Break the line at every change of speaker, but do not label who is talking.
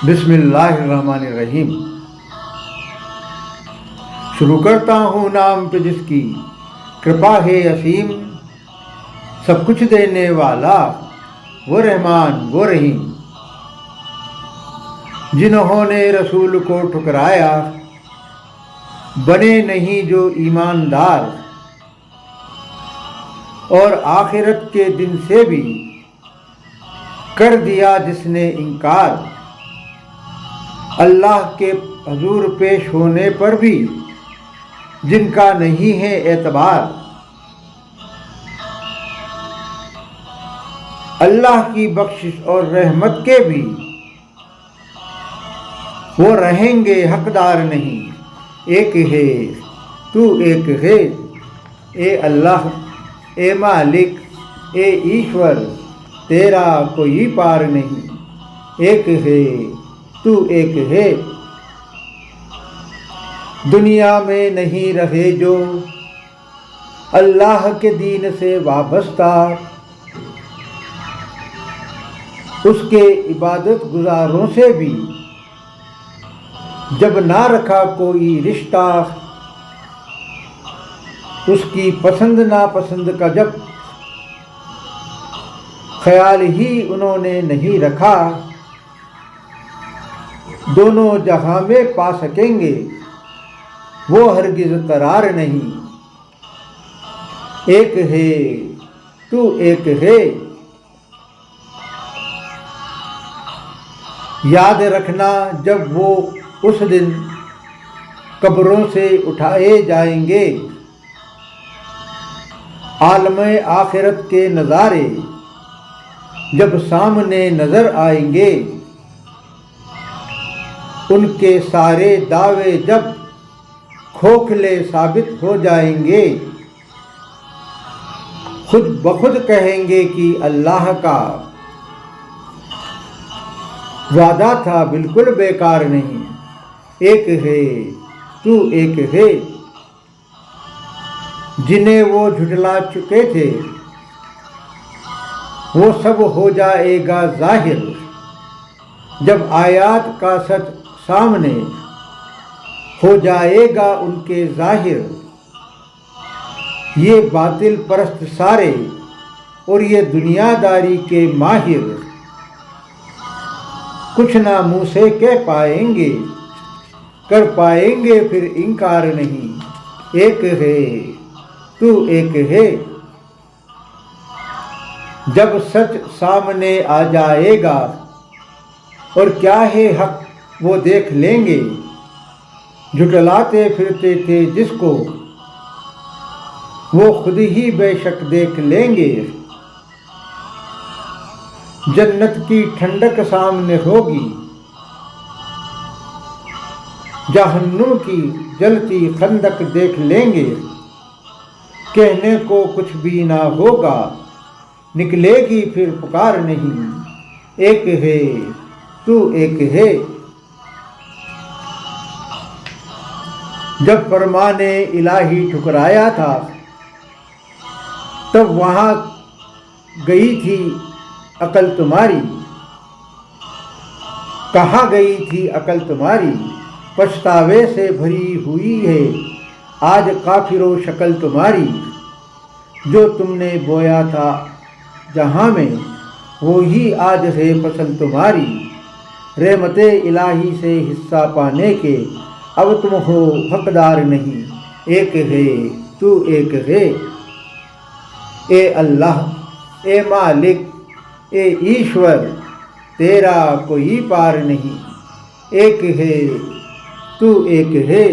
بسم اللہ الرحمن الرحیم۔ شروع کرتا ہوں نام پہ جس کی کرپا ہے اسیم، سب کچھ دینے والا وہ رحمان وہ رحیم۔ جنہوں نے رسول کو ٹھکرایا بنے نہیں جو ایماندار، اور آخرت کے دن سے بھی کر دیا جس نے انکار، اللہ کے حضور پیش ہونے پر بھی جن کا نہیں ہے اعتبار، اللہ کی بخشش اور رحمت کے بھی وہ رہیں گے حقدار نہیں۔ ایک ہے تو ایک ہے، اے اللہ اے مالک اے ایشور، تیرا کوئی پار نہیں۔ ایک ہے تو ایک ہے، دنیا میں نہیں رہے جو اللہ کے دین سے وابستہ، اس کے عبادت گزاروں سے بھی جب نہ رکھا کوئی رشتہ، اس کی پسند ناپسند کا جب خیال ہی انہوں نے نہیں رکھا، دونوں جہاں میں پا سکیں گے وہ ہرگز قرار نہیں۔ ایک ہے تو ایک ہے، یاد رکھنا جب وہ اس دن قبروں سے اٹھائے جائیں گے، عالم آخرت کے نظارے جب سامنے نظر آئیں گے، ان کے سارے دعوے جب کھوکھلے ثابت ہو جائیں گے، خود بخود کہیں گے کہ اللہ کا وعدہ تھا بالکل بیکار نہیں۔ ایک ہے تو ایک ہے، جنہیں وہ جھٹلا چکے تھے وہ سب ہو جائے گا ظاہر، جب آیات کا سچ سامنے ہو جائے گا ان کے ظاہر۔ یہ باطل پرست سارے اور یہ دنیا داری کے ماہر، کچھ نہ منہ سے کہہ پائیں گے کر پائیں گے پھر انکار نہیں۔ ایک ہے تو ایک ہے، جب سچ سامنے آ جائے گا اور کیا ہے حق وہ دیکھ لیں گے، جھٹلاتے پھرتے تھے جس کو وہ خود ہی بے شک دیکھ لیں گے۔ جنت کی ٹھنڈک سامنے ہوگی، جہنم کی جلتی خندق دیکھ لیں گے، کہنے کو کچھ بھی نہ ہوگا، نکلے گی پھر پکار نہیں۔ ایک ہے تو ایک ہے، جب فرمان الہی ٹھکرایا تھا تب وہاں گئی تھی عقل تمہاری، کہاں گئی تھی عقل تمہاری؟ پچھتاوے سے بھری ہوئی ہے آج کافر و شکل تمہاری، جو تم نے بویا تھا جہاں میں وہی آج ہے فصل تمہاری۔ رحمت الہی سے حصہ پانے کے اب تم ہو حقدار نہیں۔ ایک ہے تو ایک ہے، اے اللہ اے مالک اے ایشور، تیرا کوئی پار نہیں۔ ایک ہے تو ایک ہے۔